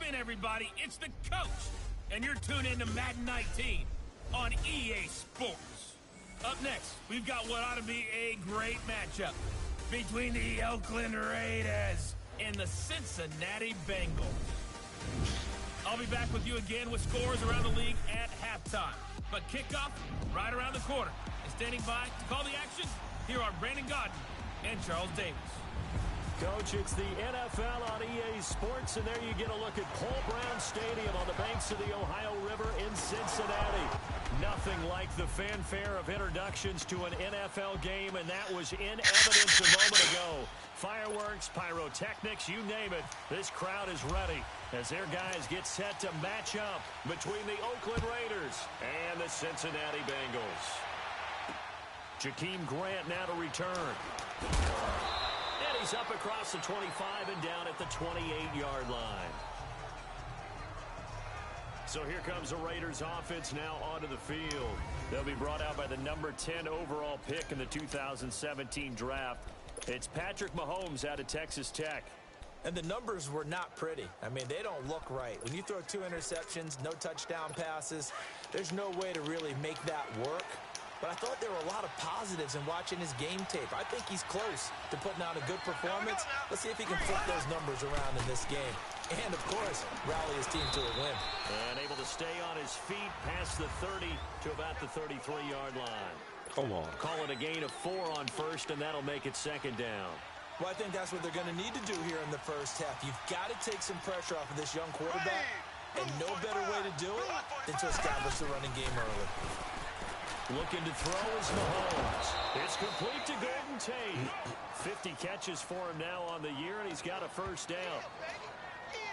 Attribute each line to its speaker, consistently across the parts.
Speaker 1: in, everybody. It's the coach, and you're tuned in to Madden 19 on EA Sports. Up next, we've got what ought to be a great matchup between the Oakland Raiders and the Cincinnati Bengals. I'll be back with you again with scores around the league at halftime. But kickoff right around the corner. And standing by to call the action, here are Brandon Godden and Charles Davis.
Speaker 2: Coach, it's the NFL on EA Sports, and there you get a look at Paul Brown Stadium on the banks of the Ohio River in Cincinnati. Nothing like the fanfare of introductions to an NFL game, and that was in evidence a moment ago. Fireworks, pyrotechnics, you name it. This crowd is ready as their guys get set to match up between the Oakland Raiders and the Cincinnati Bengals. Jakeem Grant now to return. And he's up across the 25 and down at the 28-yard line. So here comes the Raiders offense now onto the field. They'll be brought out by the number 10 overall pick in the 2017 draft. It's Patrick Mahomes out of Texas Tech.
Speaker 3: And the numbers were not pretty. I mean, they don't look right. When you throw 2 interceptions, no touchdown passes, there's no way to really make that work. But I thought there were a lot of positives in watching his game tape. I think he's close to putting out a good performance. Let's see if he can flip those numbers around in this game. And, of course, rally his team to a win.
Speaker 2: And able to stay on his feet past the 30 to about the 33-yard line.
Speaker 4: Come on.
Speaker 2: Call it a gain of 4 on first, and that'll make it second down.
Speaker 3: Well, I think that's what they're going to need to do here in the first half. You've got to take some pressure off of this young quarterback, and no better way to do it than to establish the running game early.
Speaker 2: Looking to throw is Mahomes. It's complete to Golden Tate. 50 catches for him now on the year, and he's got a first down.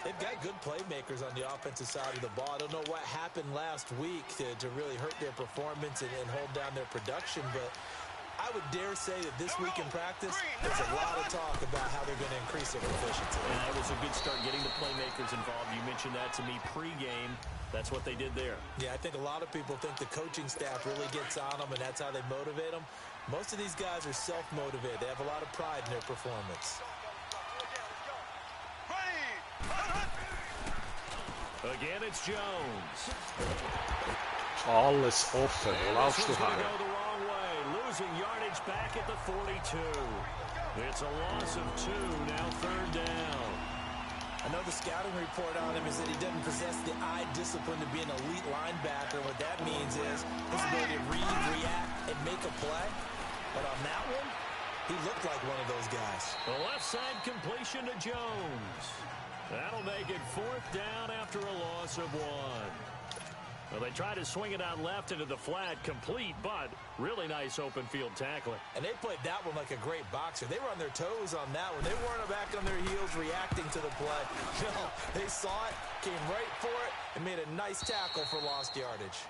Speaker 3: They've got good playmakers on the offensive side of the ball. I don't know what happened last week to really hurt their performance and hold down their production, but I would dare say that this week in practice, there's a lot of talk about how they're going to increase their efficiency.
Speaker 2: And that was a good start getting the playmakers involved. You mentioned that to me pregame. That's what they did there.
Speaker 3: Yeah, I think a lot of people think the coaching staff really gets on them, and that's how they motivate them. Most of these guys are self-motivated. They have a lot of pride in their performance.
Speaker 2: Again, it's Jones.
Speaker 4: Alles offen. Wo laufst du
Speaker 2: Go
Speaker 4: her?
Speaker 2: the wrong way. Losing yardage back at the 42. It's a loss of 2. Now third down.
Speaker 3: I know the scouting report on him is that he doesn't possess the eye discipline to be an elite linebacker. What that means is his ability to read, react, and make a play. But on that one, he looked like one of those guys.
Speaker 2: The left side completion to Jones. That'll make it 4th down after a loss of 1. Well, they tried to swing it out left into the flat, complete, but really nice open field tackling.
Speaker 3: And they played that one like a great boxer. They were on their toes on that one. They weren't back on their heels reacting to the play. No, they saw it, came right for it, and made a nice tackle for lost yardage.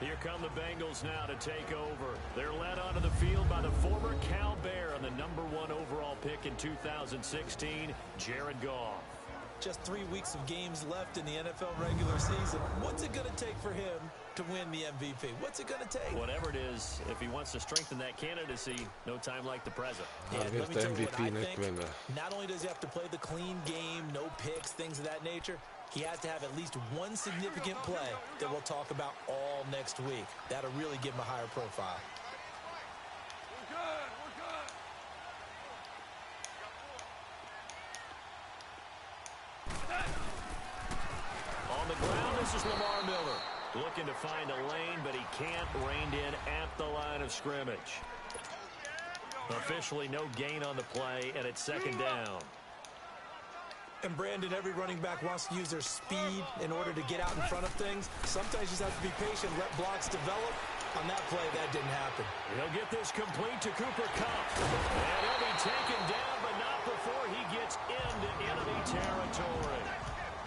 Speaker 2: Here come the Bengals now to take over. They're led onto the field by the former Cal Bear and the number 1 overall pick in 2016, Jared Goff.
Speaker 3: Just 3 weeks of games left in the NFL regular season. What's it going to take for him to win the MVP? What's it going to take?
Speaker 2: Whatever it is, if he wants to strengthen that candidacy, no time like the present.
Speaker 3: Yeah,
Speaker 4: Hij
Speaker 3: let
Speaker 4: gaat
Speaker 3: me
Speaker 4: de
Speaker 3: tell you what
Speaker 4: MVP
Speaker 3: I
Speaker 4: net
Speaker 3: think.
Speaker 4: winnen.
Speaker 3: Not only does he have to play the clean game, no picks, things of that nature, he has to have at least one significant play that we'll talk about all next week. That'll really give him a higher profile.
Speaker 2: On the ground, this is Lamar Miller. Looking to find a lane, but he can't. Reined in at the line of scrimmage. Officially no gain on the play, and it's second down.
Speaker 3: And Brandon, every running back wants to use their speed in order to get out in front of things. Sometimes you just have to be patient, let blocks develop. On that play, that didn't happen.
Speaker 2: He'll get this complete to Cooper Kupp. And he'll be taken down, but not before he gets into enemy territory.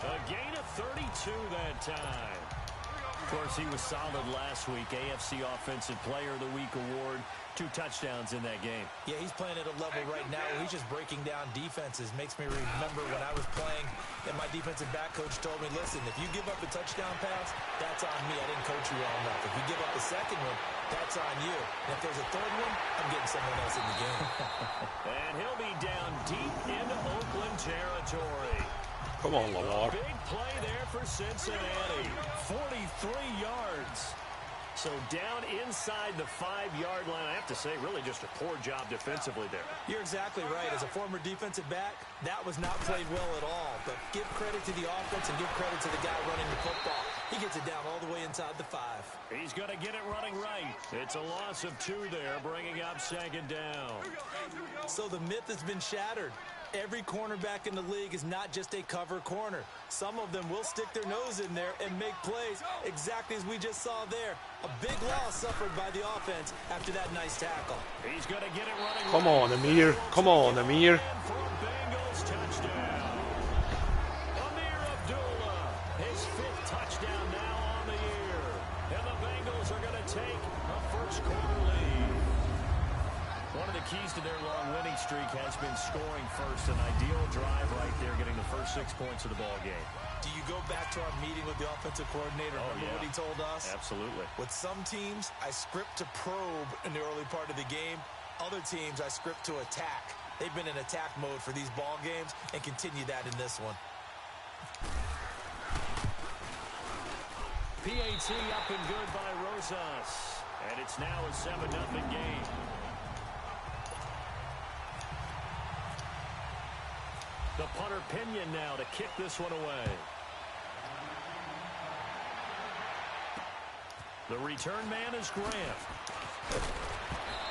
Speaker 2: A gain of 32 that time. Of course, he was solid last week. AFC Offensive Player of the Week award. 2 touchdowns in that game.
Speaker 3: Yeah, he's playing at a level right now where he's just breaking down defenses. Makes me remember when I was playing and my defensive back coach told me, listen, if you give up a touchdown pass, that's on me. I didn't coach you well enough. If you give up a second one, That's on you. And if there's a third one, I'm getting someone else in the game.
Speaker 2: And he'll be down deep into Oakland territory.
Speaker 4: Come on, Lamar.
Speaker 2: Big play there for Cincinnati. 43 yards. So down inside the 5-yard line. I have to say, really just a poor job defensively there.
Speaker 3: You're exactly right. As a former defensive back, that was not played well at all. But give credit to the offense and give credit to the guy running the football. He gets it down all the way inside the 5.
Speaker 2: He's going to get it running right. It's a loss of 2 there, bringing up 2nd down.
Speaker 3: So the myth has been shattered. Every cornerback in the league is not just a cover corner. Some of them will stick their nose in there and make plays exactly as we just saw there. A big loss suffered by the offense after that nice tackle.
Speaker 2: He's going to get it running.
Speaker 4: Come on, Amir. Come on, Amir.
Speaker 2: For a Bengals touchdown. Amir Abdullah, his 5th touchdown now on the year. And the Bengals are going to take a first-quarter lead. One of the keys to their long winning streak has been scoring first. An ideal drive right there, getting the first 6 points of the ball game.
Speaker 3: Do you go back to our meeting with the offensive coordinator? Remember what he told us?
Speaker 2: Absolutely.
Speaker 3: With some teams, I script to probe in the early part of the game. Other teams, I script to attack. They've been in attack mode for these ball games and continue that in this one.
Speaker 2: PAT up and good by Rosas. And it's now a 7-0 game. The punter Pinion now to kick this one away. The return man is Grant.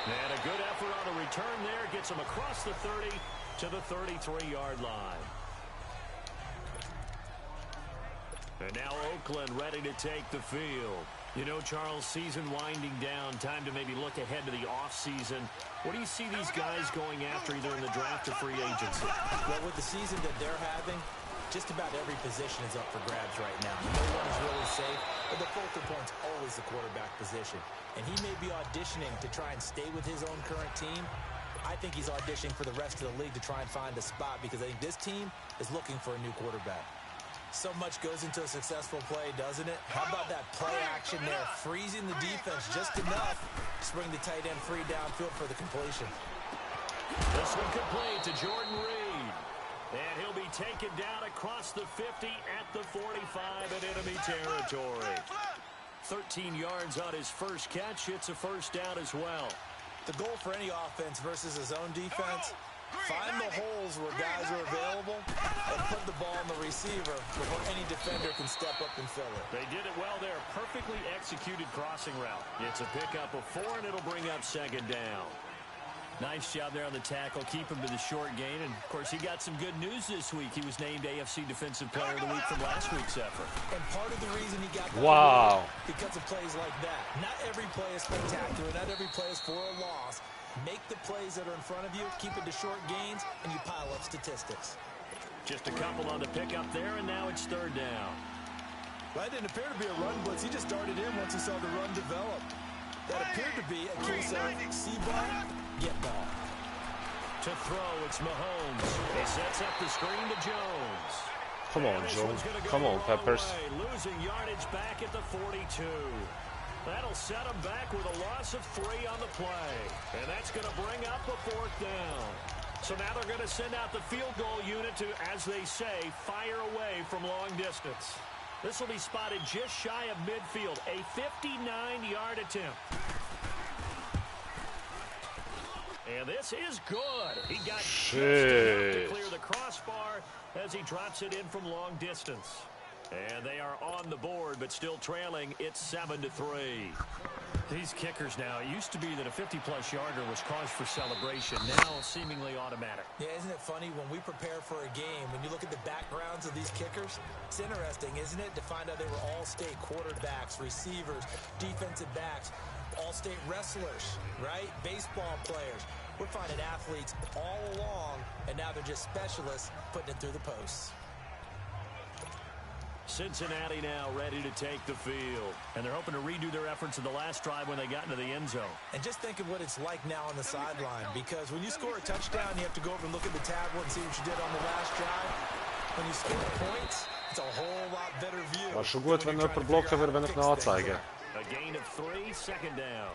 Speaker 2: And a good effort on the return there. Gets him across the 30 to the 33-yard line. And now Oakland ready to take the field. You know, Charles, season winding down, time to maybe look ahead to the offseason. What do you see these guys going after either in the draft or free agency?
Speaker 3: Well, with the season that they're having, just about every position is up for grabs right now. No one is really safe, but the focal point's always the quarterback position. And he may be auditioning to try and stay with his own current team. I think he's auditioning for the rest of the league to try and find a spot because I think this team is looking for a new quarterback. So much goes into a successful play, doesn't it? How about that play action there? Freezing the defense just enough to bring the tight end free downfield for the completion.
Speaker 2: This one complete to Jordan Reed. And he'll be taken down across the 50 at the 45 in enemy territory. 13 yards on his first catch. It's a first down as well.
Speaker 3: The goal for any offense versus his own defense, find the holes where guys are available and put the ball on the receiver before any defender can step up and fill it.
Speaker 2: They did it well there. Perfectly executed crossing route. It's a pickup of 4, and it'll bring up 2nd down. Nice job there on the tackle. Keep him to the short gain. And, of course, he got some good news this week. He was named AFC Defensive Player of the Week from last week's effort.
Speaker 3: And part of the reason he got that because of plays like that. Not every play is spectacular. Not every play is for a loss. Make the plays that are in front of you, keep it to short gains, and you pile up statistics.
Speaker 2: Just a couple on the pickup there, and now it's 3rd down.
Speaker 3: Well, that didn't appear to be a run blitz. He just started in once he saw the run develop. That appeared to be a case of see ball, get ball.
Speaker 2: To throw, it's Mahomes. He sets up the screen to Jones.
Speaker 4: Come on, Jones. Come on, Peppers.
Speaker 2: Losing yardage back at the 42. That'll set him back with a loss of 3 on the play. And that's going to bring up a 4th down. So now they're going to send out the field goal unit to, as they say, fire away from long distance. This will be spotted just shy of midfield. A 59-yard attempt. And this is good. He got just enough to clear the crossbar as he drops it in from long distance. And they are on the board, but still trailing. It's 7-3. These kickers now, it used to be that a 50-plus yarder was cause for celebration. Now seemingly automatic.
Speaker 3: Yeah, isn't it funny when we prepare for a game, when you look at the backgrounds of these kickers, it's interesting, isn't it, to find out they were all-state quarterbacks, receivers, defensive backs, all-state wrestlers, right? Baseball players. We're finding athletes all along, and now they're just specialists putting it through the posts.
Speaker 2: Cincinnati now ready to take the field. And they're hoping to redo their efforts in the last drive when they got into the end zone.
Speaker 3: And just think of what it's like now on the sideline. Because when you score a touchdown, you have to go over and look at the tablet and see what you did on the last drive. When you score points, it's a whole lot better view.
Speaker 4: Varsågod, vänner upp och blocka för vänner på
Speaker 2: A gain of 3, 2nd down.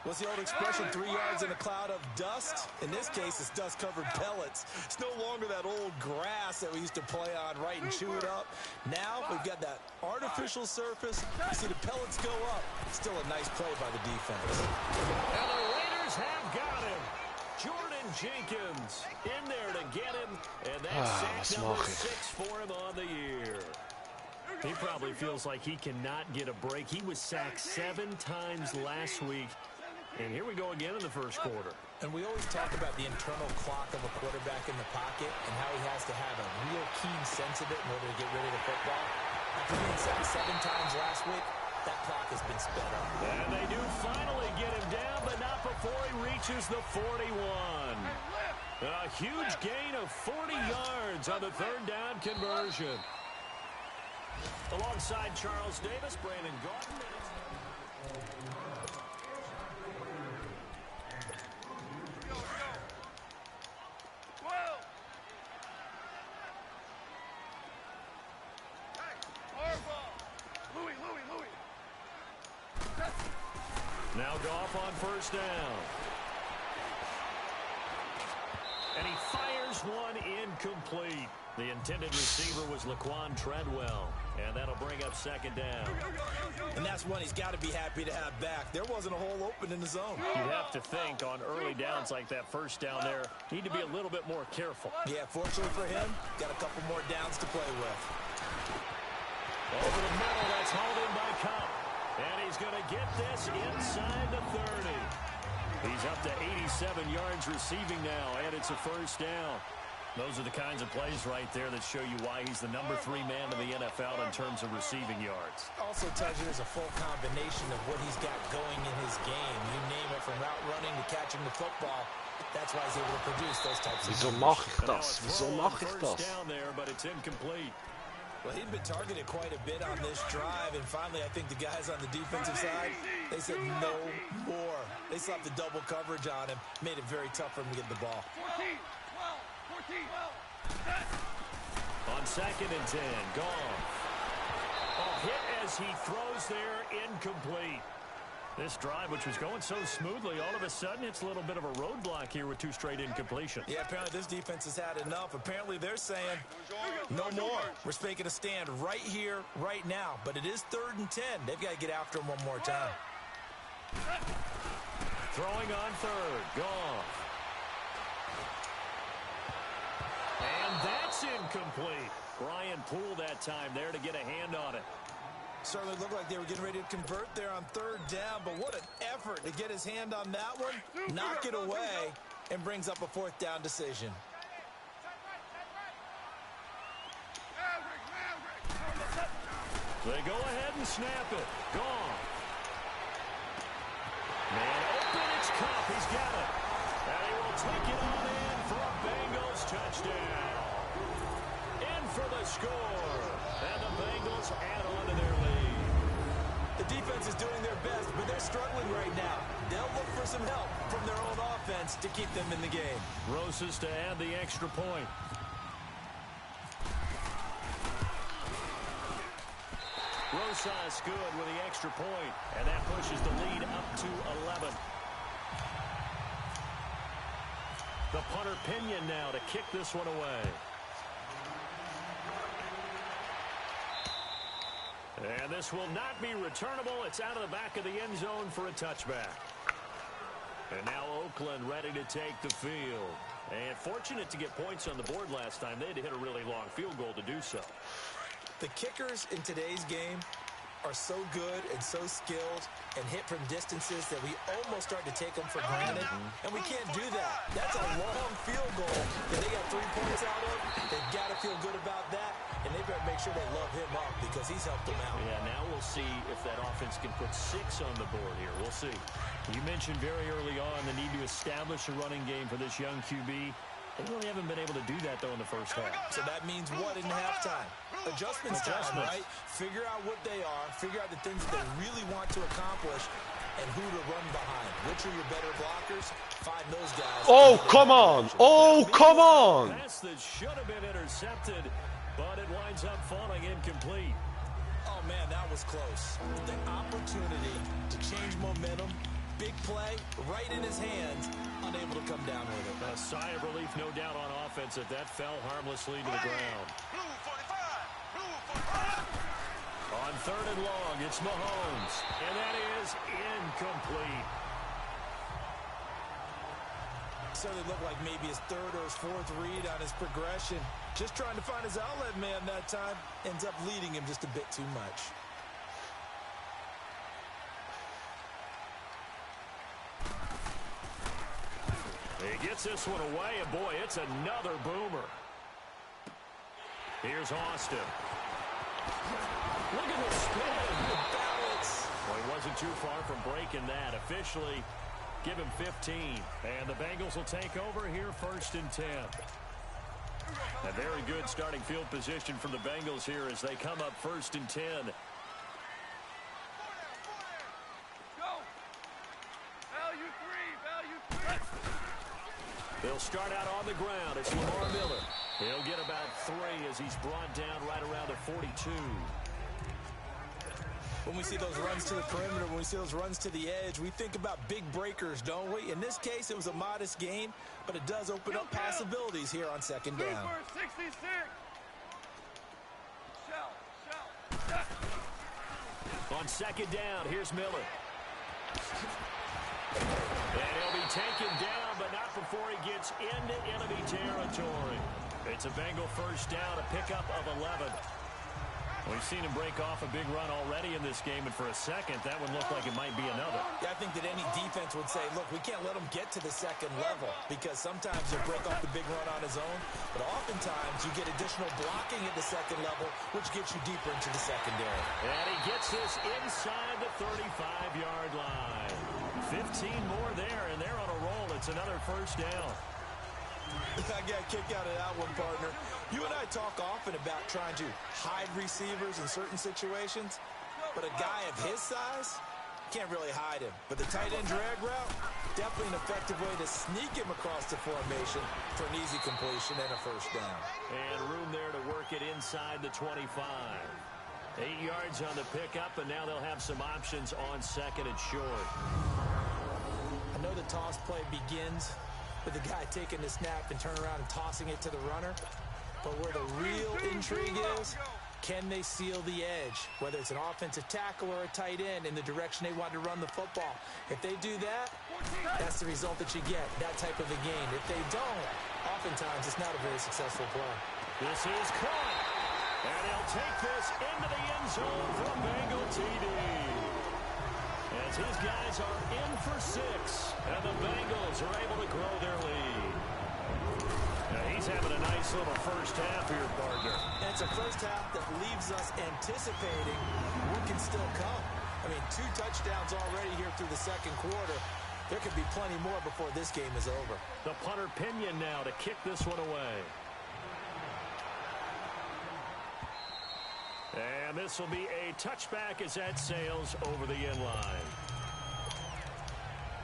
Speaker 3: What's the old expression, 3 yards in a cloud of dust? In this case, it's dust-covered pellets. It's no longer that old grass that we used to play on, right, and chew it up. Now we've got that artificial surface. You see the pellets go up. Still a nice play by the defense.
Speaker 2: And the Raiders have got him. Jordan Jenkins in there to get him. And that's sack number 6 for him on the year. He probably feels like he cannot get a break. He was sacked 7 times last week. And here we go again in the first quarter.
Speaker 3: And we always talk about the internal clock of a quarterback in the pocket and how he has to have a real keen sense of it in order to get rid of the football. After being sacked 7 times last week, that clock has been sped up.
Speaker 2: And they do finally get him down, but not before he reaches the 41. A huge gain of 40 yards on the third down conversion. Alongside Charles Davis, Brandon Gordon. Now Goff on first down. And he fires one incomplete. The intended receiver was Laquan Treadwell. And that'll bring up second down.
Speaker 3: And that's one he's got to be happy to have back. There wasn't a hole open in the zone.
Speaker 2: You'd have to think on early downs like that first down there, need to be a little bit more careful.
Speaker 3: Yeah, fortunately for him, got a couple more downs to play with.
Speaker 2: Over the middle, that's hauled in by Cup. And he's going to get this inside the 30. He's up to 87 yards receiving now, and it's a first down. Those are the kinds of plays right there that show you why he's the number 3 man in the NFL in terms of receiving yards.
Speaker 3: Also tells you there's a full combination of what he's got going in his game. You name it, from route running to catching the football. That's why he's able to produce those types of
Speaker 4: Wieso
Speaker 3: numbers.
Speaker 4: mache ich das? Wieso mache ich das?
Speaker 2: Down there, but it's incomplete.
Speaker 3: Well, he'd been targeted quite a bit on this drive, and finally I think the guys on the defensive side, they said no more. They slapped the double coverage on him, made it very tough for him to get the ball.
Speaker 1: 14, 12, 14.
Speaker 2: On second and 10, gone. Oh, hit as he throws there, incomplete. This drive, which was going so smoothly, all of a sudden it's a little bit of a roadblock here with 2 straight incompletions.
Speaker 3: Yeah, apparently this defense has had enough. Apparently they're saying no more. We're making a stand right here, right now. But it is 3rd and 10. They've got to get after him one more time.
Speaker 2: Throwing on third, gone. And that's incomplete. Brian Poole that time there to get a hand on it.
Speaker 3: Certainly looked like they were getting ready to convert there on 3rd down, but what an effort to get his hand on that one, knock it away, and brings up a 4th down decision.
Speaker 2: They go ahead and snap it. Gone. Man open, it's Cup. He's got it. And he will take it on in for a Bengals touchdown. In for the score. And the Bengals add on to their lead.
Speaker 3: The defense is doing their best, but they're struggling right now. They'll look for some help from their own offense to keep them in the game.
Speaker 2: Rosas to add the extra point. Rosas good with the extra point, and that pushes the lead up to 11. The punter Pinion now to kick this one away. And this will not be returnable. It's out of the back of the end zone for a touchback. And now Oakland ready to take the field. And fortunate to get points on the board last time. They had to hit a really long field goal to do so.
Speaker 3: The kickers in today's game are so good and so skilled and hit from distances that we almost start to take them for granted. And we can't do that. That's a long field goal that they got 3 points out of. They've got to feel good about that. And they better make sure they love him up because he's helped them out.
Speaker 2: Yeah, now we'll see if that offense can put 6 on the board here. We'll see. You mentioned very early on the need to establish a running game for this young QB. They really haven't been able to do that, though, in the first half.
Speaker 3: So that means what in halftime? Adjustments time, right? Figure out what they are. Figure out the things that they really want to accomplish and who to run behind. Which are your better blockers? Find those guys.
Speaker 4: Oh, come on. Oh, come on.
Speaker 2: Pass that should have been intercepted, but it winds up falling incomplete.
Speaker 3: Oh, man, that was close. The opportunity to change momentum big play right in his hands, unable to come down with it.
Speaker 2: A sigh of relief, no doubt, on offense that fell harmlessly to the ground. On 3rd and long, it's Mahomes, and that is incomplete.
Speaker 3: So it looked like maybe his 3rd or his 4th read on his progression. Just trying to find his outlet man that time. Ends up leading him just a bit too much.
Speaker 2: He gets this one away, and boy, it's another boomer. Here's Austin. Look at the spin.
Speaker 3: The balance.
Speaker 2: Well, he wasn't too far from breaking that. Officially, give him 15. And the Bengals will take over here 1st and 10. A very good starting field position from the Bengals here as they come up 1st and 10. They'll start out on the ground. It's Lamar Miller. He'll get about 3 as he's brought down right around the 42.
Speaker 3: When we see those runs to the perimeter, when we see those runs to the edge, we think about big breakers, don't we? In this case, it was a modest gain, but it does open up possibilities here on 2nd down.
Speaker 2: On 2nd down, here's Miller. And he'll be taken down, but not before he gets into enemy territory. It's a Bengal 1st down, a pickup of 11. We've seen him break off a big run already in this game, and for a second, that one looked like it might be another.
Speaker 3: Yeah, I think that any defense would say, look, we can't let him get to the 2nd level, because sometimes he'll break off the big run on his own, but oftentimes you get additional blocking at the 2nd level, which gets you deeper into the secondary.
Speaker 2: And he gets this inside the 35-yard line. 15 more there, and they're on a roll. It's another 1st down.
Speaker 3: I got a kick out of that one, partner. You and I talk often about trying to hide receivers in certain situations, but a guy of his size can't really hide him. But the tight end drag route, definitely an effective way to sneak him across the formation for an easy completion and a 1st down.
Speaker 2: And room there to work it inside the 25. 8 yards on the pickup, and now they'll have some options on 2nd and short.
Speaker 3: I know the toss play begins with the guy taking the snap and turn around and tossing it to the runner. But where the real intrigue is, can they seal the edge? Whether it's an offensive tackle or a tight end in the direction they want to run the football. If they do that, that's the result that you get, that type of a gain. If they don't, oftentimes it's not a very successful play.
Speaker 2: This is caught. And he'll take this into the end zone for a Bengal TD. As his guys are in for 6, and the Bengals are able to grow their lead. Now he's having a nice little 1st half here, partner.
Speaker 3: And it's a 1st half that leaves us anticipating what can still come. I mean, 2 touchdowns already here through the 2nd quarter. There could be plenty more before this game is over.
Speaker 2: The punter Pinion now to kick this one away. And this will be a touchback as that sails over the end line.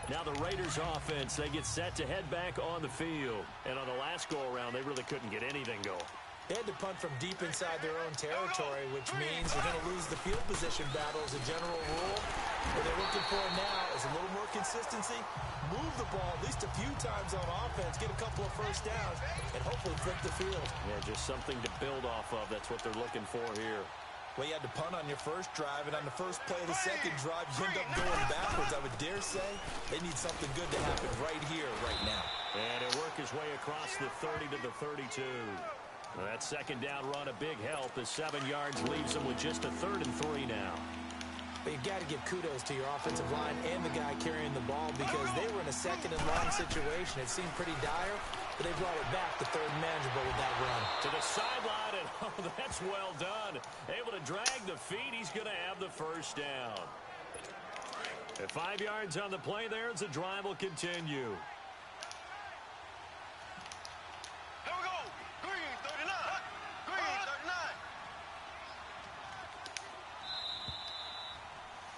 Speaker 2: Now the Raiders offense, they get set to head back on the field. And on the last go-around, they really couldn't get anything going.
Speaker 3: They had to punt from deep inside their own territory, which means they're going to lose the field position battle as a general rule. What they're looking for now is a little more consistency, move the ball at least a few times on offense, get a couple of 1st downs, and hopefully flip the field.
Speaker 2: Yeah, just something to build off of. That's what they're looking for here.
Speaker 3: Well, you had to punt on your 1st drive, and on the 1st play of the 2nd drive, you end up going backwards. I would dare say they need something good to happen right here, right now.
Speaker 2: And he'll work his way across the 30 to the 32. Well, that 2nd down run, a big help. The 7 yards leaves them with just a 3rd and 3 now.
Speaker 3: But you've got to give kudos to your offensive line and the guy carrying the ball because they were in a 2nd and long situation. It seemed pretty dire, but they brought it back to 3rd and manageable with that run.
Speaker 2: To the sideline, and oh, that's well done. Able to drag the feet. He's going to have the 1st down. At 5 yards on the play there, as the drive will continue.
Speaker 5: Here we go. Green 39. Green 39.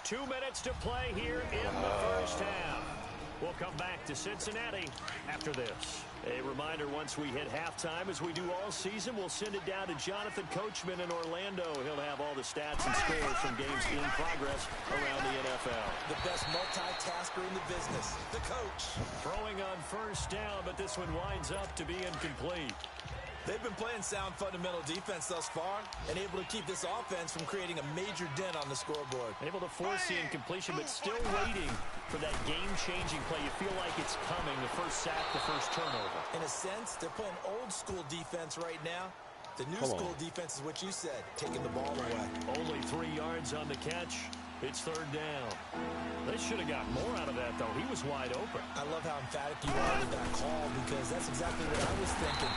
Speaker 2: 2 minutes to play here in the 1st half. We'll We'll come back to Cincinnati after this. A reminder, once we hit halftime, as we do all season, we'll send it down to Jonathan Coachman in Orlando. He'll have all the stats and scores from games in progress around the NFL.
Speaker 3: The best multitasker in the business, the coach.
Speaker 2: Throwing on first down, but this one winds up to be incomplete.
Speaker 3: They've been playing sound fundamental defense thus far and able to keep this offense from creating a major dent on the scoreboard.
Speaker 2: Able to force the incompletion, but still waiting for that game-changing play. You feel like it's coming, the first sack, the first turnover.
Speaker 3: In a sense, they're playing old-school defense right now. The new-school defense is what you said, taking the ball away.
Speaker 2: Only 3 yards on the catch. It's third down. They should have got more out of that, though. He was wide open.
Speaker 3: I love how emphatic you are with that call because that's exactly what I was thinking.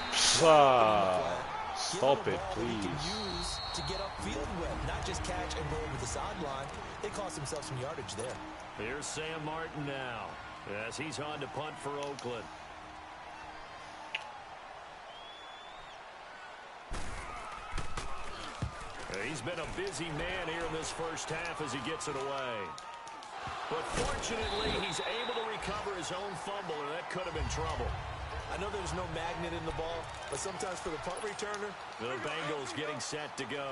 Speaker 4: Stop it, please.
Speaker 3: He can use to get upfield with, not just catch and go over the sideline. They cost themselves some yardage there.
Speaker 2: Here's Sam Martin now as he's on to punt for Oakland. He's been a busy man here in this first half as he gets it away. But fortunately, he's able to recover his own fumble, or that could have been trouble.
Speaker 3: I know there's no magnet in the ball, but sometimes for the punt returner,
Speaker 2: the Bengals getting set to go.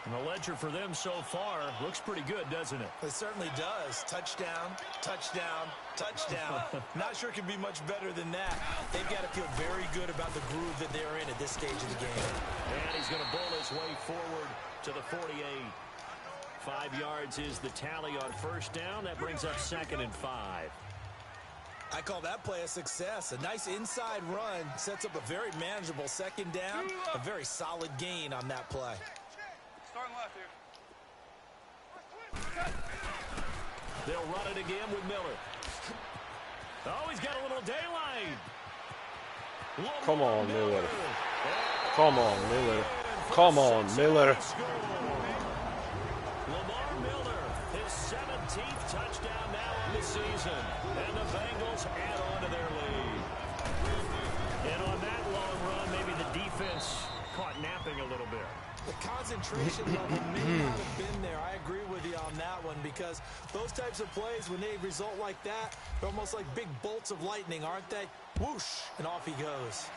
Speaker 2: And the ledger for them so far looks pretty good, doesn't it?
Speaker 3: It certainly does. Touchdown, touchdown, touchdown. Not sure it can be much better than that. They've got to feel very good about the groove that they're in at this stage of the game.
Speaker 2: And he's going to bull his way forward to the 48. 5 yards is the tally on first down. That brings up 2nd and 5.
Speaker 3: I call that play a success. A nice inside run sets up a very manageable second down. A very solid gain on that play.
Speaker 5: Starting left here.
Speaker 2: They'll run it again with Miller. Oh, he's got a little daylight.
Speaker 4: Come on, Miller. Come on, Miller. Come on, Miller.
Speaker 2: Lamar Miller, his 17th touchdown now on the season. And the Bengals add on to their lead. And on that long run, maybe the defense caught napping a little bit.
Speaker 3: The concentration level may not have been there. I agree with you on that one because those types of plays, when they result like that, they're almost like big bolts of lightning, aren't they? Whoosh, and off he goes.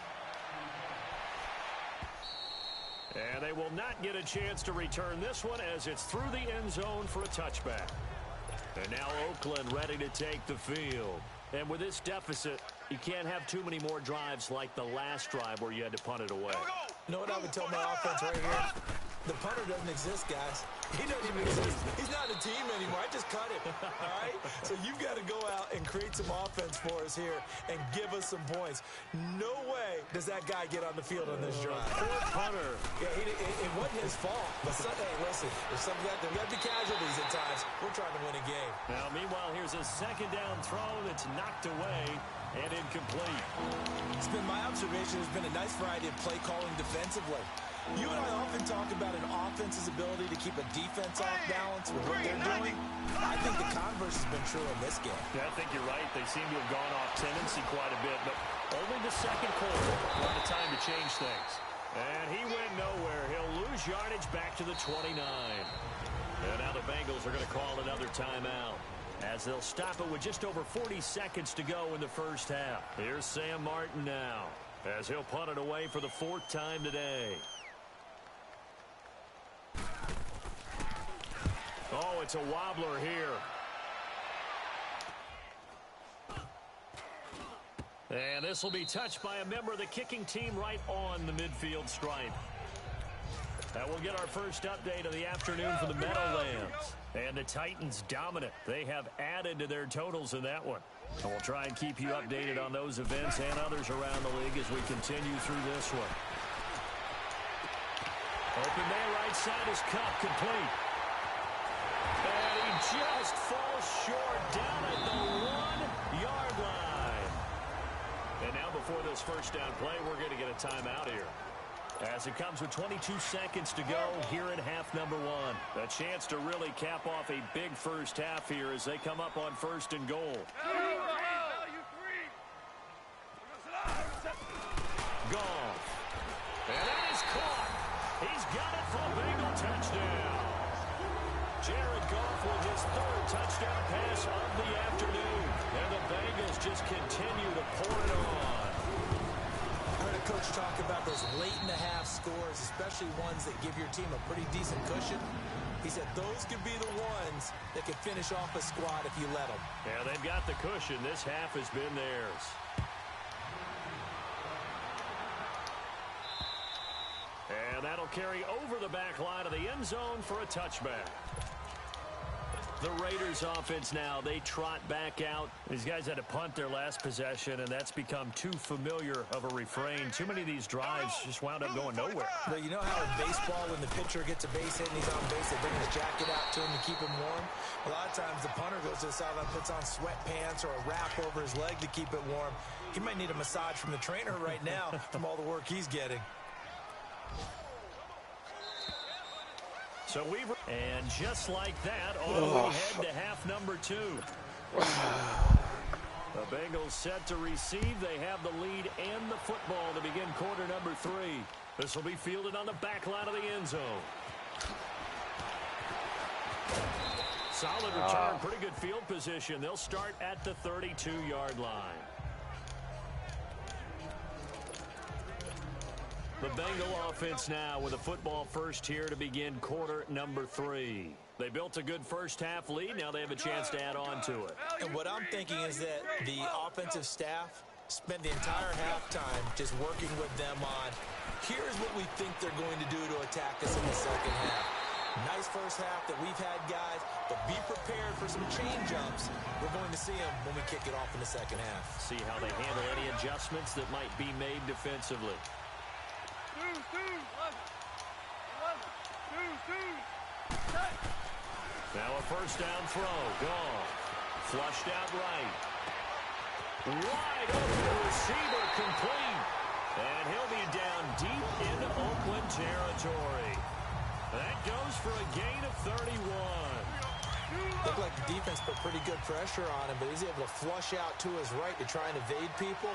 Speaker 2: And they will not get a chance to return this one as it's through the end zone for a touchback. And now Oakland ready to take the field. And with this deficit, you can't have too many more drives like the last drive where you had to punt it away.
Speaker 3: You know what I would tell my offense right here? The punter doesn't exist, guys. He doesn't even exist. He's not a team anymore. I just cut him, all right? So you've got to go out and create some offense for us here and give us some points. No way does that guy get on the field on this drive.
Speaker 2: Poor punter.
Speaker 3: Yeah, it wasn't his fault. But hey, listen, there's there got to be casualties at times. We're trying to win a game.
Speaker 2: Now, meanwhile, here's a second down throw that's knocked away and incomplete.
Speaker 3: It's been my observation. There's been a nice variety of play calling defensively. You and I often talk about an offense's ability to keep a defense off balance with what they're doing. I think the converse has been true in this game.
Speaker 2: Yeah, I think you're right. They seem to have gone off tendency quite a bit, but only the second quarter was the time to change things. And he went nowhere. He'll lose yardage back to the 29. And now the Bengals are going to call another timeout as they'll stop it with just over 40 seconds to go in the first half. Here's Sam Martin now as he'll punt it away for the 4th time today. Oh, it's a wobbler here. And this will be touched by a member of the kicking team right on the midfield stripe. That will get our first update of the afternoon for the Meadowlands. And the Titans dominant. They have added to their totals in that one. And we'll try and keep you updated on those events and others around the league as we continue through this one. Open man right side is cut complete. And he just falls short down at the 1-yard line. And now before this first down play, we're going to get a timeout here. As it comes with 22 seconds to go here in half number 1. A chance to really cap off a big first half here as they come up on 1st and goal. Goff. And that is caught. He's got it for a Bengal touchdown. Jared Goff with his 3rd touchdown pass of the afternoon. And the Bengals just continue to pour it on.
Speaker 3: I heard a coach talk about those late-in-the-half scores, especially ones that give your team a pretty decent cushion. He said those could be the ones that can finish off a squad if you let them.
Speaker 2: Yeah, they've got the cushion. This half has been theirs. And that'll carry over the back line of the end zone for a touchback. The Raiders offense now, they trot back out. These guys had to punt their last possession, and that's become too familiar of a refrain. Too many of these drives just wound up going nowhere.
Speaker 3: But you know how in baseball, when the pitcher gets a base hit and he's on base, they bring his jacket out to him to keep him warm? A lot of times the punter goes to the sideline, puts on sweatpants or a wrap over his leg to keep it warm. He might need a massage from the trainer right now from all the work he's getting.
Speaker 2: So and just like that, on we head to half number 2. The Bengals set to receive. They have the lead and the football to begin quarter number 3. This will be fielded on the back line of the end zone. Solid return, pretty good field position. They'll start at the 32-yard line. The Bengal offense now with a football first here to begin quarter number 3. They built a good first half lead. Now they have a chance to add on to it.
Speaker 3: And what I'm thinking is that the offensive staff spent the entire halftime just working with them on, here's what we think they're going to do to attack us in the second half. Nice first half that we've had, guys, but be prepared for some change-ups. We're going to see them when we kick it off in the second half.
Speaker 2: See how they handle any adjustments that might be made defensively. Now a first down throw. Gone. Flushed out right. Wide open receiver complete. And he'll be down deep into Oakland territory. That goes for a gain of 31.
Speaker 3: Looked like the defense put pretty good pressure on him, but he's able to flush out to his right to try and evade people.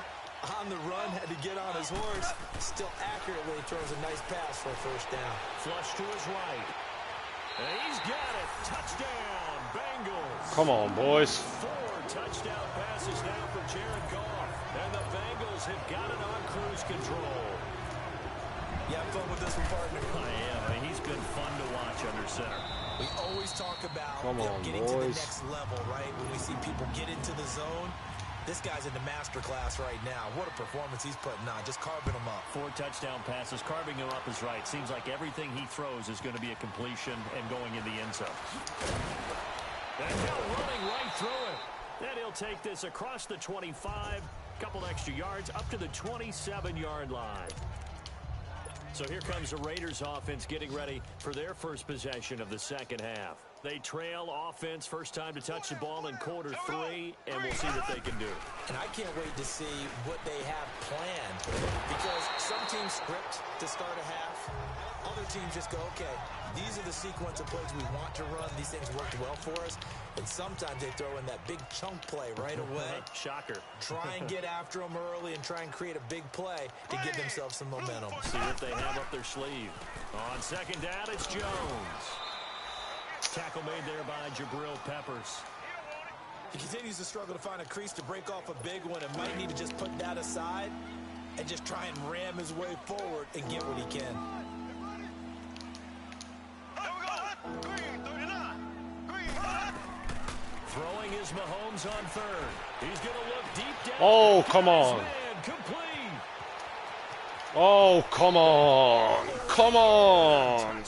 Speaker 3: On the run, had to get on his horse. Still accurately throws a nice pass for a first down.
Speaker 2: Flush to his right. And he's got it. Touchdown, Bengals.
Speaker 4: Come on, boys.
Speaker 2: 4 touchdown passes now for Jared Goff. And the Bengals have got it on cruise control.
Speaker 3: You have fun with this one, partner?
Speaker 2: I am. I mean, he's been fun to watch under center.
Speaker 3: We always talk about getting to the next level, right? When we see people get into the zone. This guy's in the master class right now. What a performance he's putting on, just carving them up.
Speaker 2: 4 touchdown passes, carving him up is right. Seems like everything he throws is going to be a completion and going in the end zone. And now running right through it. Then he'll take this across the 25, couple extra yards, up to the 27-yard line. So here comes the Raiders offense getting ready for their first possession of the second half. They trail offense, first time to touch the ball in quarter 3, and we'll see what they can do.
Speaker 3: And I can't wait to see what they have planned, because some teams script to start a half. Other teams just go, okay, these are the sequence of plays we want to run. These things worked well for us. And sometimes they throw in that big chunk play right away.
Speaker 2: Shocker.
Speaker 3: Try and get after them early and try and create a big play to give themselves some momentum.
Speaker 2: See what they have up their sleeve. On second down, it's Jones. Tackle made there by Jabril Peppers.
Speaker 3: He continues to struggle to find a crease to break off a big one and might need to just put that aside and just try and ram his way forward and get what he can.
Speaker 2: Throwing is Mahomes on third. He's going to look deep down.
Speaker 4: Oh, come on.
Speaker 2: Complete.
Speaker 4: Oh, come on. Come on.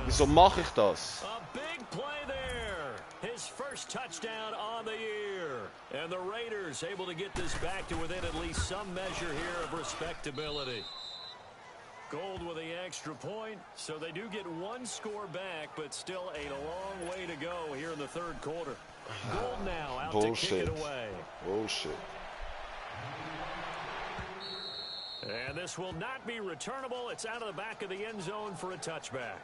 Speaker 4: Wieso mache ich das?
Speaker 2: A big play there. His first touchdown on the year. And the Raiders able to get this back to within at least some measure here of respectability. Gold with the extra point, so they do get one score back, but still a long way to go here in the third quarter. Gold now out to kick it away.
Speaker 4: Bullshit.
Speaker 2: And this will not be returnable. It's out of the back of the end zone for a touchback.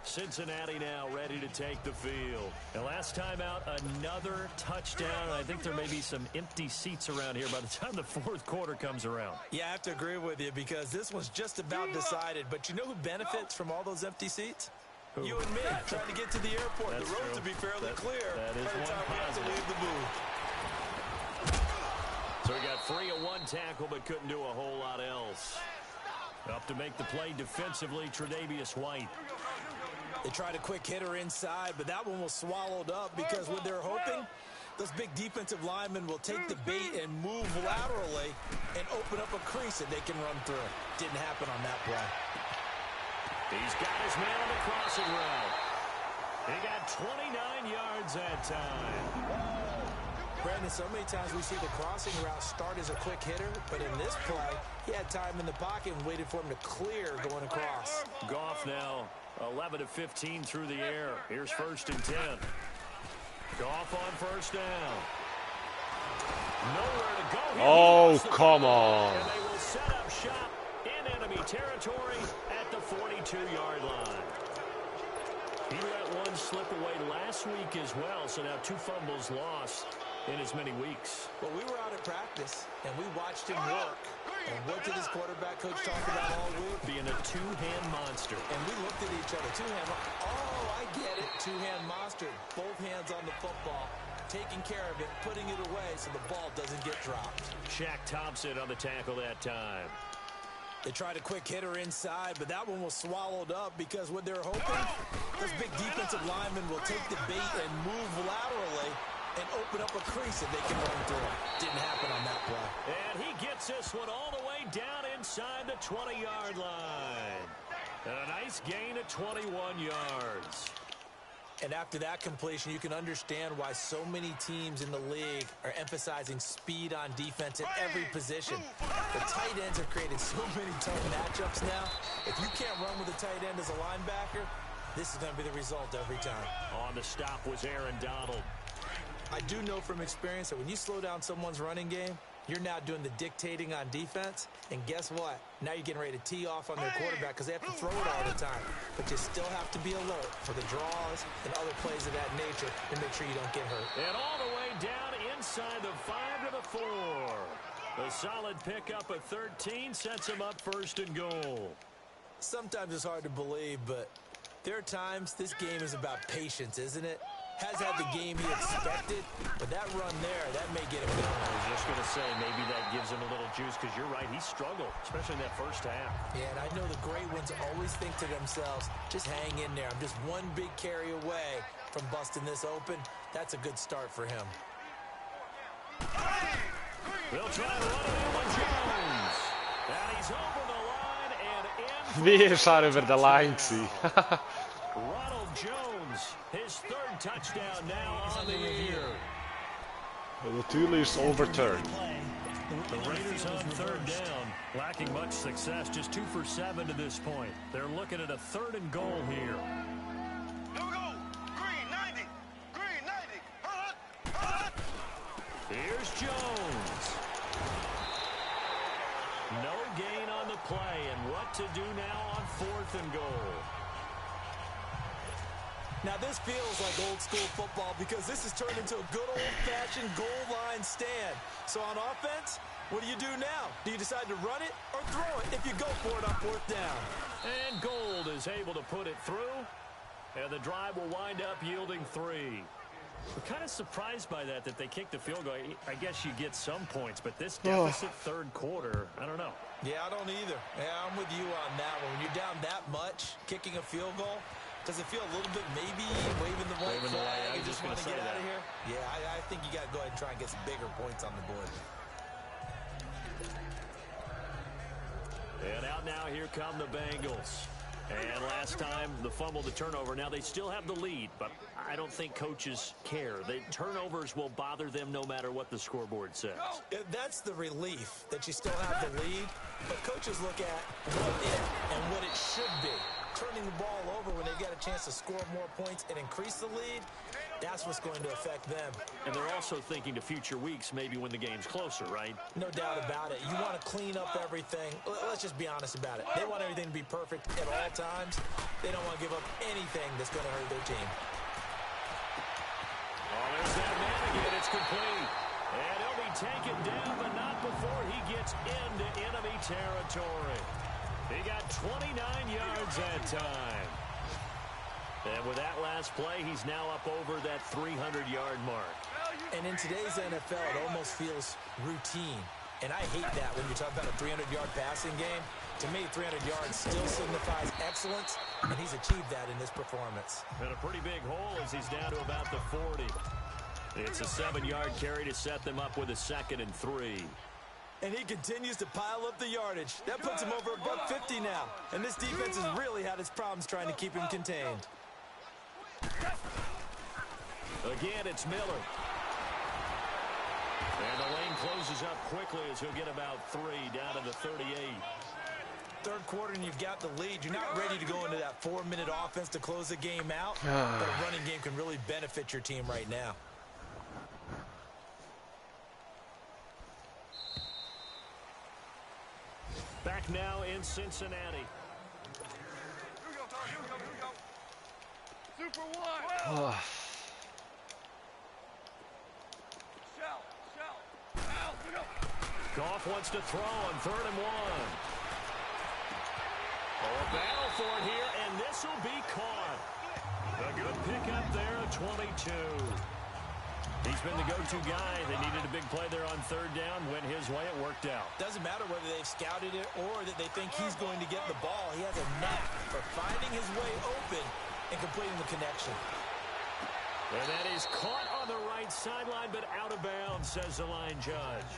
Speaker 2: Cincinnati now ready to take the field. And last time out, another touchdown. I think there may be some empty seats around here by the time the fourth quarter comes around.
Speaker 3: Yeah, I have to agree with you because this one's just about decided. But you know who benefits from all those empty seats? Who? You and me, trying to get to the airport. The road to be fairly clear.
Speaker 2: That is
Speaker 3: every
Speaker 2: one
Speaker 3: time we have to leave the booth.
Speaker 2: tackle, but couldn't do a whole lot else. Up to make the play defensively, Tre'Davious White.
Speaker 3: They tried a quick hitter inside, but that one was swallowed up because what they're hoping, those big defensive linemen will take the bait and move laterally and open up a crease that they can run through. Didn't happen on that play.
Speaker 2: He's got his man on the crossing route. He got 29 yards that time.
Speaker 3: Brandon, so many times we see the crossing route start as a quick hitter, but in this play, he had time in the pocket and waited for him to clear going across.
Speaker 2: Goff now 11 of 15 through the air. Here's 1st and 10. Goff on 1st down. Nowhere to go here.
Speaker 4: Oh, come on.
Speaker 2: And they will set up shop in enemy territory at the 42-yard line. He let one slip away last week as well, so now 2 fumbles lost in as many weeks.
Speaker 3: Well, we were out at practice, and we watched him work. And what did his quarterback coach talk about all week?
Speaker 2: Being a two-hand monster.
Speaker 3: And we looked at each other. Two-hand. Oh, I get it. Two-hand monster. Both hands on the football, taking care of it, putting it away so the ball doesn't get dropped.
Speaker 2: Shaq Thompson on the tackle that time.
Speaker 3: They tried a quick hitter inside, but that one was swallowed up because what they're hoping, those big defensive linemen will take the bait and move laterally and open up a crease that they can run through. Didn't happen on that play.
Speaker 2: And he gets this one all the way down inside the 20-yard line. And a nice gain of 21 yards.
Speaker 3: And after that completion, you can understand why so many teams in the league are emphasizing speed on defense at every position. The tight ends have created so many tough matchups now. If you can't run with a tight end as a linebacker, this is going to be the result every time.
Speaker 2: On the stop was Aaron Donald.
Speaker 3: I do know from experience that when you slow down someone's running game, you're now doing the dictating on defense. And guess what? Now you're getting ready to tee off on their quarterback because they have to throw it all the time. But you still have to be alert for the draws and other plays of that nature and make sure you don't get hurt.
Speaker 2: And all the way down inside the 5 to the 4. A solid pickup of 13 sets him up 1st and goal.
Speaker 3: Sometimes it's hard to believe, but there are times this game is about patience, isn't it? Has had the game he expected, but that run there, that may get him going.
Speaker 2: I was just going to say, maybe that gives him a little juice because you're right, he struggled, especially in that first half.
Speaker 3: Yeah, and I know the great ones always think to themselves, just hang in there. I'm just one big carry away from busting this open. That's a good start for him.
Speaker 2: They'll try to run it in with Jones. And he's over the line and in.
Speaker 4: Weer staan over de line, zie.
Speaker 2: Ronald Jones, his 3rd touchdown now on the year.
Speaker 4: Natuurlijk is het overturned.
Speaker 2: The Raiders on 3rd down, lacking much success, just 2 for 7 to this point. They're looking at a 3rd and goal here.
Speaker 5: Here we go. Green 90. Green 90.
Speaker 2: Here's Jones. No gain on the play, and what to do now on 4th and goal.
Speaker 3: Now, this feels like old-school football because this has turned into a good old-fashioned goal line stand. So on offense, what do you do now? Do you decide to run it or throw it if you go for it on 4th down?
Speaker 2: And Gold is able to put it through, and the drive will wind up yielding 3. We're kind of surprised by that they kicked the field goal. I guess you get some points, but this deficit 3rd quarter, I don't know.
Speaker 3: Yeah, I don't either. Yeah, I'm with you on that one. When you're down that much, kicking a field goal, does it feel a little bit maybe waving the white flag and just want to get out of here? Yeah, I think you got to go ahead and try and get some bigger points on the board.
Speaker 2: And out now, here come the Bengals. And last time, the fumble, the turnover. Now, they still have the lead, but I don't think coaches care. The turnovers will bother them no matter what the scoreboard says.
Speaker 3: That's the relief, that you still have the lead. But coaches look at what if and what it should be. Turning the ball over when they've got a chance to score more points and increase the lead, that's what's going to affect them.
Speaker 2: And they're also thinking to future weeks, maybe when the game's closer, right?
Speaker 3: No doubt about it. You want to clean up everything. Let's just be honest about it. They want everything to be perfect at all times. They don't want to give up anything that's going to hurt their team.
Speaker 2: Oh, there's that man again. It's complete. And he'll be taken down, but not before he gets into enemy territory. He got 29 yards that time. And with that last play, he's now up over that 300-yard mark.
Speaker 3: And in today's NFL, it almost feels routine. And I hate that when you're talking about a 300-yard passing game. To me, 300 yards still signifies excellence, and he's achieved that in this performance.
Speaker 2: And a pretty big hole as he's down to about the 40. It's a 7-yard carry to set them up with a 2nd and 3.
Speaker 3: And he continues to pile up the yardage. That puts him over $150 now. And this defense has really had its problems trying to keep him contained.
Speaker 2: Again, it's Miller. And the lane closes up quickly as he'll get about 3 down to the 38.
Speaker 3: Third quarter and you've got the lead. You're not ready to go into that 4-minute offense to close the game out. But a running game can really benefit your team right now.
Speaker 2: Back now in Cincinnati.
Speaker 5: Here we go, Tyler. Here we go. Super one.
Speaker 2: Goff wants to throw on 3rd and 1. A battle for it here, and this will be caught. A good pickup there at 22. He's been the go-to guy. They needed a big play there on 3rd down. Went his way. It worked out.
Speaker 3: Doesn't matter whether they've scouted it or that they think he's going to get the ball. He has a knack for finding his way open and completing the connection.
Speaker 2: And that is caught on the right sideline, but out of bounds, says the line judge.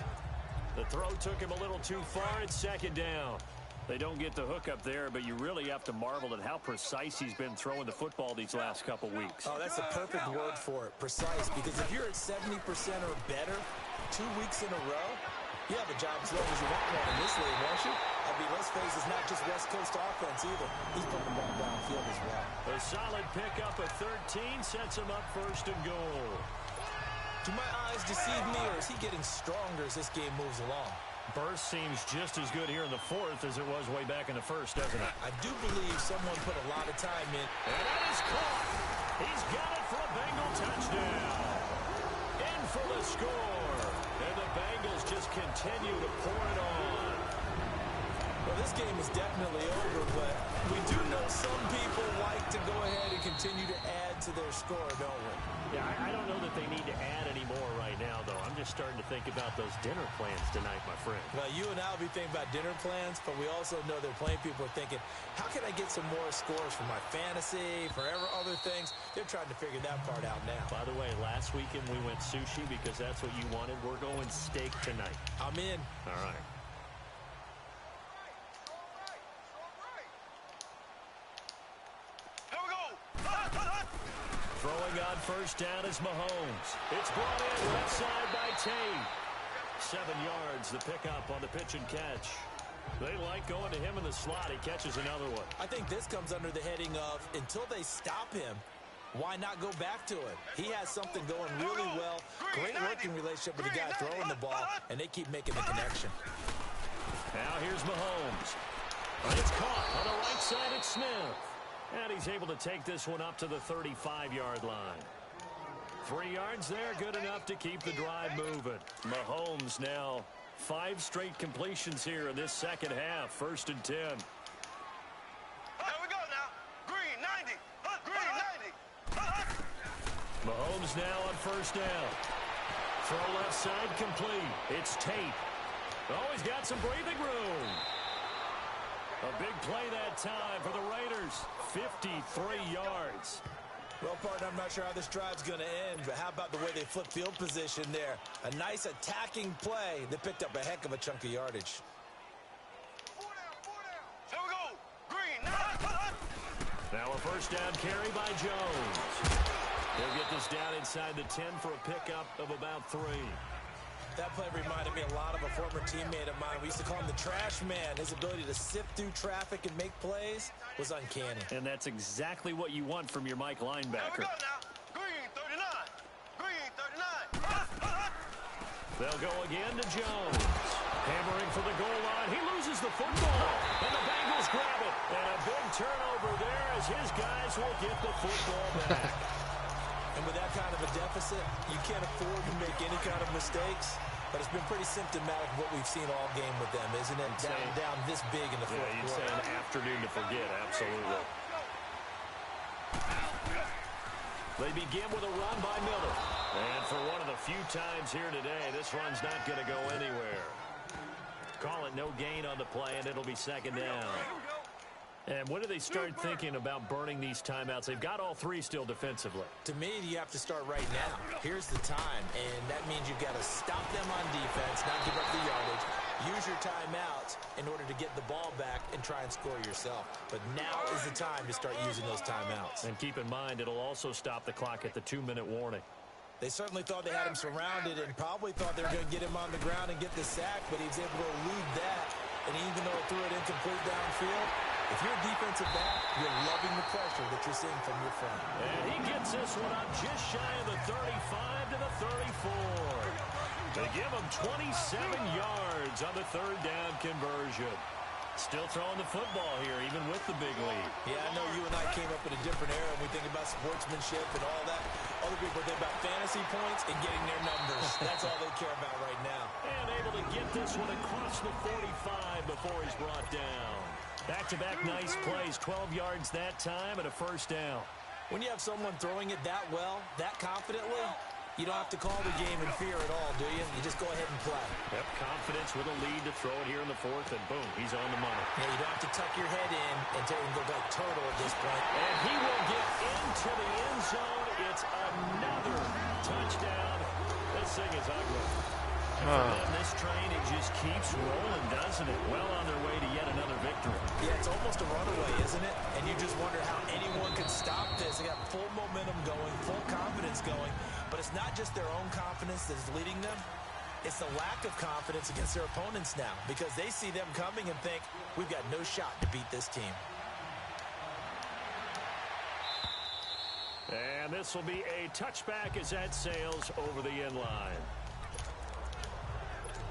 Speaker 2: The throw took him a little too far. It's 2nd down. They don't get the hook up there, but you really have to marvel at how precise he's been throwing the football these last couple weeks.
Speaker 3: Oh, that's the perfect word for it, precise, because if you're at 70% or better 2 weeks in a row, you have a job as long as you want one in this league, won't you? I mean, let's face it, it's not just West Coast offense either. He's putting the ball downfield as well.
Speaker 2: A solid pickup at 13 sets him up 1st and goal.
Speaker 3: Do my eyes deceive me, or is he getting stronger as this game moves along?
Speaker 2: Burst seems just as good here in the 4th as it was way back in the 1st, doesn't it?
Speaker 3: I do believe someone put a lot of time in.
Speaker 2: And that is caught. He's got it for a Bengal touchdown. In for the score. And the Bengals just continue to pour it on.
Speaker 3: Well, this game is definitely over, but we do know some people like to go ahead and continue to add to their score, don't we?
Speaker 2: Yeah, I don't know that they need to add any more right now, though. I'm just starting to think about those dinner plans tonight, my friend.
Speaker 3: Well, you and I will be thinking about dinner plans, but we also know there are plenty of people are thinking, how can I get some more scores for my fantasy, for other things? They're trying to figure that part out now.
Speaker 2: By the way, last weekend we went sushi because that's what you wanted. We're going steak tonight.
Speaker 3: I'm in.
Speaker 2: All right. Throwing on 1st down is Mahomes. It's brought in left side by Tate. 7 yards, the pickup on the pitch and catch. They like going to him in the slot. He catches another one.
Speaker 3: I think this comes under the heading of, until they stop him, why not go back to him? He has something going really well. Great working relationship with the guy throwing the ball, and they keep making the connection.
Speaker 2: Now here's Mahomes. And it's caught on the right side. It's Smith. And he's able to take this one up to the 35-yard line. 3 yards there, good enough to keep the drive moving. Mahomes now 5 straight completions here in this 2nd half. 1st and 10.
Speaker 5: There we go now. Green 90. Green 90.
Speaker 2: Mahomes now on 1st down. Throw left side complete. It's Tate. Oh, he's got some breathing room. A big play that time for the Raiders. 53 yards.
Speaker 3: Well, partner, I'm not sure how this drive's going to end, but how about the way they flip field position there? A nice attacking play that picked up a heck of a chunk of yardage.
Speaker 5: 4 down. Here we go. Green 90.
Speaker 2: Now a 1st down carry by Jones. He'll get this down inside the 10 for a pickup of about 3.
Speaker 3: That play reminded me a lot of a former teammate of mine. We used to call him the trash man. His ability to sift through traffic and make plays was uncanny.
Speaker 2: And that's exactly what you want from your Mike linebacker.
Speaker 5: Here we go now. Green 39. Green 39.
Speaker 2: They'll go again to Jones. Hammering for the goal line. He loses the football. And the Bengals grab it. And a big turnover there as his guys will get the football back.
Speaker 3: And with that kind of a deficit, you can't afford to make any kind of mistakes. But it's been pretty symptomatic of what we've seen all game with them, isn't it? Down this big in the fourth quarter.
Speaker 2: You'd say an afternoon to forget, absolutely. They begin with a run by Miller. And for one of the few times here today, this run's not going to go anywhere. call it no gain on the play, and it'll be second down. And when do they start thinking about burning these timeouts? They've got all three still defensively.
Speaker 3: To me, you have to start right now. Here's the time, and that means you've got to stop them on defense, not give up the yardage. Use your timeouts in order to get the ball back and try and score yourself. But now is the time to start using those timeouts.
Speaker 2: And keep in mind, it'll also stop the clock at the 2-minute warning.
Speaker 3: They certainly thought they had him surrounded and probably thought they were going to get him on the ground and get the sack, but he was able to elude that. And even though it threw it incomplete downfield, if you're a defensive back, you're loving the pressure that you're seeing from your front.
Speaker 2: And he gets this one up just shy of the 35 to the 34. They give him 27 yards on the third down conversion. Still throwing the football here, even with the big lead.
Speaker 3: Yeah, I know you and I came up in a different era, and we think about sportsmanship and all that. Other people think about fantasy points and getting their numbers. That's all they care about right now.
Speaker 2: And able to get this one across the 45 before he's brought down. Back-to-back nice plays, 12 yards that time and a first down.
Speaker 3: When you have someone throwing it that well, that confidently, you don't have to call the game in fear at all, do you? You just go ahead and play.
Speaker 2: Yep, confidence with a lead to throw it here in the fourth, and boom, he's on the money.
Speaker 3: Yeah, you don't have to tuck your head in and go like turtle at this point.
Speaker 2: And he will get into the end zone. It's another touchdown. This thing is ugly. And for them, this train, it just keeps rolling, doesn't it? Well on their way to yet another victory.
Speaker 3: Yeah, it's almost a runaway, isn't it? And you just wonder how anyone could stop this. They got full momentum going, full confidence going. But it's not just their own confidence that's leading them. It's the lack of confidence against their opponents now because they see them coming and think, we've got no shot to beat this team.
Speaker 2: And this will be a touchback as that sails over the end line.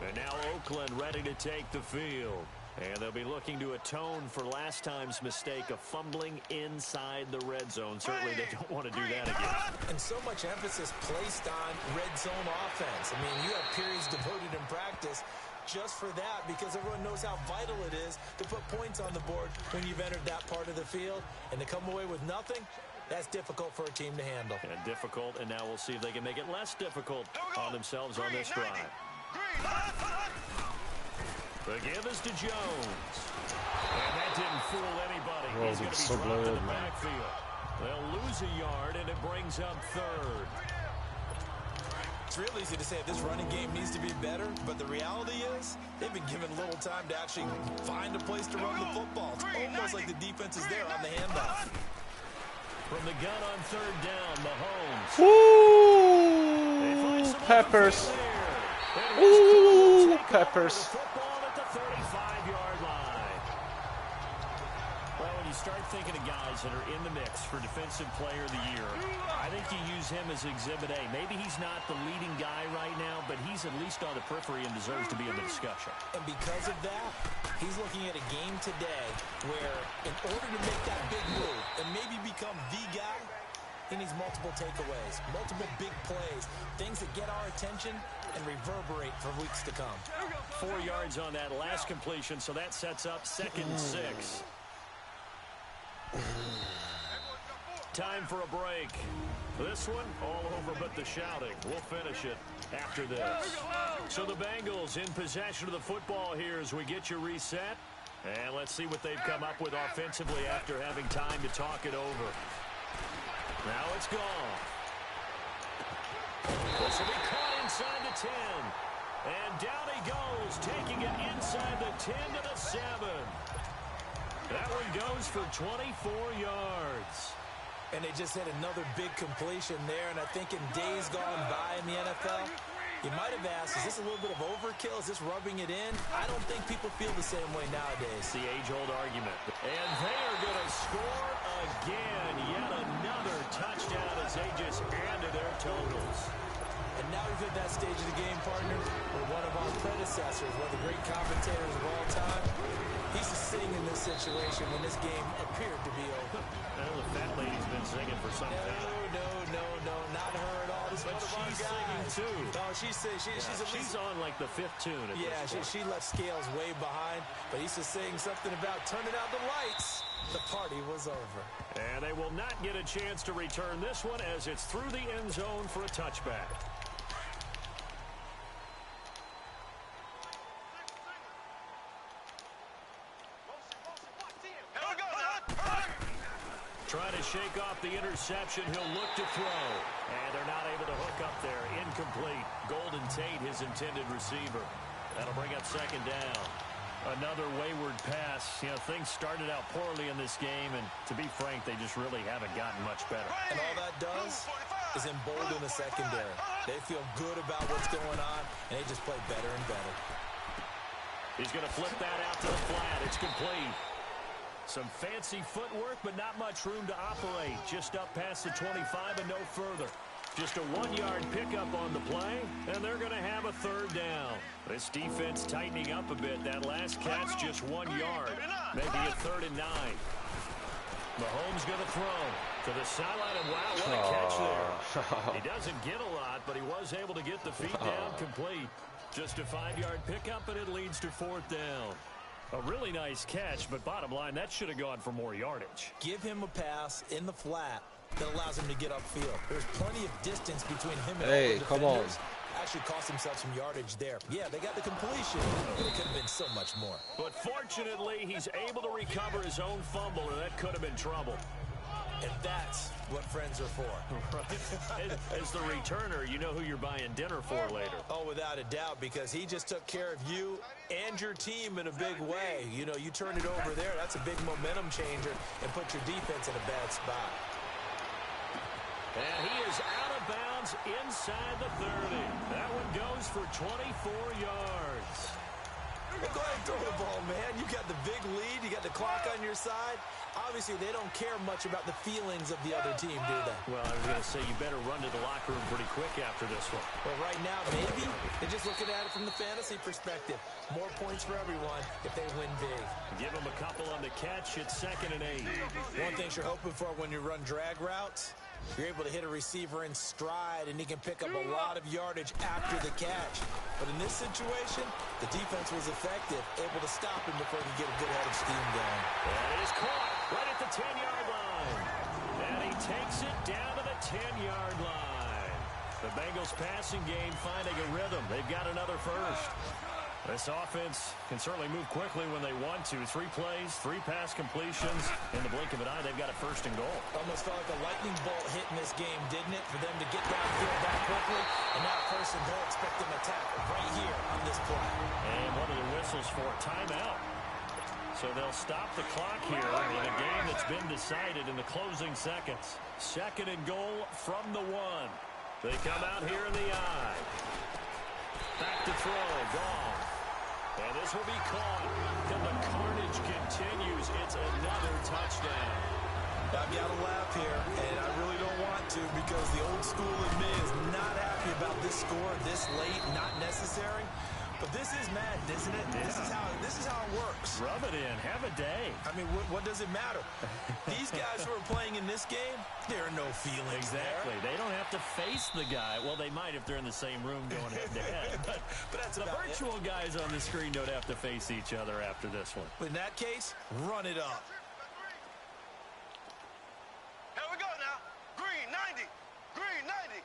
Speaker 2: And now Oakland ready to take the field. And they'll be looking to atone for last time's mistake of fumbling inside the red zone. Certainly they don't want to do that again.
Speaker 3: And so much emphasis placed on red zone offense. I mean, you have periods devoted in practice just for that because everyone knows how vital it is to put points on the board when you've entered that part of the field. And to come away with nothing, that's difficult for a team to handle.
Speaker 2: And difficult, and now we'll see if they can make it less difficult on themselves on this drive. The give is to Jones. And that didn't fool anybody. He's going to be dropped in the backfield. They'll lose a yard, and it brings up third.
Speaker 3: It's real easy to say if this running game needs to be better, but the reality is they've been given little time to actually find a place to run the football. It's almost like the defense is there on the handoff.
Speaker 2: From the gun on third down, Mahomes.
Speaker 4: Ooh, Peppers. Ooh, Peppers.
Speaker 2: Football at the 35-yard line. Well, when you start thinking of guys that are in the mix for Defensive Player of the Year, I think you use him as Exhibit A. Maybe he's not the leading guy right now, but he's at least on the periphery and deserves to be in the discussion.
Speaker 3: And because of that, he's looking at a game today where in order to make that big move and maybe become the guy, he needs multiple takeaways, multiple big plays, things that get our attention and reverberate for weeks to come.
Speaker 2: 4 yards on that last completion, so that sets up 2nd and 6. Time for a break. This one, all over but the shouting. We'll finish it after this. So the Bengals in possession of the football here as we get you reset. And let's see what they've come up with offensively after having time to talk it over. Now it's gone. This will be caught inside the 10. And down he goes, taking it inside the 10 to the 7. That one goes for 24 yards.
Speaker 3: And they just had another big completion there. And I think in days gone by in the NFL, you might have asked, is this a little bit of overkill? Is this rubbing it in? I don't think people feel the same way nowadays.
Speaker 2: The age-old argument. And they are going to score again. Yet another touchdown as they just add to their totals.
Speaker 3: And now we've hit that stage of the game, partner, where one of our predecessors, one of the great commentators of all time, he's to sing in this situation when this game appeared to be over.
Speaker 2: I know the fat lady's been singing for some time.
Speaker 3: No, not her at all. This
Speaker 2: But she's singing too.
Speaker 3: No, she's
Speaker 2: She's on like the 5th tune at this point.
Speaker 3: she left Scales way behind, but he's just saying something about turning out the lights. The party was over.
Speaker 2: And they will not get a chance to return this one as it's through the end zone for a touchback. trying to shake off the interception. He'll look to throw. And they're not able to hook up there. Incomplete. Golden Tate, his intended receiver. That'll bring up second down. Another wayward pass. You know, things started out poorly in this game, and to be frank, they just really haven't gotten much better.
Speaker 3: And all that does is embolden the secondary. They feel good about what's going on, and they just play better and better.
Speaker 2: He's going to flip that out to the flat. It's complete. Some fancy footwork, but not much room to operate. Just up past the 25 and no further. Just a 1-yard pickup on the play, and they're going to have a third down. This defense tightening up a bit. That last catch just 1 yard. Maybe a 3rd and 9. Mahomes going to throw to the sideline, and wow, what a catch there. He doesn't get a lot, but he was able to get the feet down complete. Just a 5-yard pickup, and it leads to 4th down. A really nice catch, but bottom line, that should have gone for more yardage.
Speaker 3: Give him a pass in the flat that allows him to get upfield. There's plenty of distance between him and all the defenders. Actually cost himself some yardage there. Yeah, they got the completion, but it could have been so much more.
Speaker 2: But fortunately, he's able to recover his own fumble, and that could have been trouble.
Speaker 3: And that's what friends are for.
Speaker 2: Right. As the returner, you know who you're buying dinner for later.
Speaker 3: Oh, without a doubt, because he just took care of you and your team in a big way. You know, you turn it over there, that's a big momentum changer, and put your defense in a bad spot.
Speaker 2: And he is out of bounds inside the 30. That one goes for 24 yards.
Speaker 3: Well, go ahead and throw the ball, man. You got the big lead. You got the clock on your side. Obviously, they don't care much about the feelings of the other team, do they?
Speaker 2: Well, I was going to say you better run to the locker room pretty quick after this one.
Speaker 3: Well, right now, maybe. They're just looking at it from the fantasy perspective. More points for everyone if they win big.
Speaker 2: Give them a couple on the catch. It's 2nd and 8.
Speaker 3: One thing you're hoping for when you run drag routes, you're able to hit a receiver in stride, and he can pick up a lot of yardage after the catch. But in this situation, the defense was effective, able to stop him before he could get a good head of steam going.
Speaker 2: And it is caught right at the 10-yard line. And he takes it down to the 10-yard line. The Bengals passing game finding a rhythm. They've got another first. This offense can certainly move quickly when they want to. 3 plays, 3 pass completions. In the blink of an eye, they've got a 1st and goal.
Speaker 3: Almost felt like a lightning bolt hit in this game, didn't it? For them to get downfield that quickly. And now 1st and goal, expect them to attack right here on this play.
Speaker 2: And one of the whistles for a timeout. So they'll stop the clock here in a game that's been decided in the closing seconds. 2nd and goal from the 1. They come out here in the eye. Back to throw, gone. And this will be caught. And the carnage continues. It's another touchdown.
Speaker 3: I've got to laugh here, and I really don't want to because the old school in me is not happy about this score this late, not necessary. But this is Madden, isn't it? Yeah. This is how it works.
Speaker 2: Rub it in. Have a day.
Speaker 3: I mean, what does it matter? These guys who are playing in this game, there are no feelings
Speaker 2: exactly. There. They don't have to face the guy. Well, they might if they're in the same room going head-to-head. But that's the virtual guys on the screen don't have to face each other after this one.
Speaker 3: But in that case, run it up.
Speaker 5: Here we go now. Green 90. Green 90.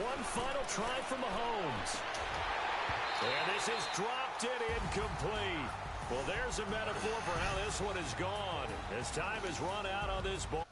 Speaker 2: One final try from Mahomes. And this is dropped and incomplete. Well, there's a metaphor for how this one is gone. As time has run out on this ball.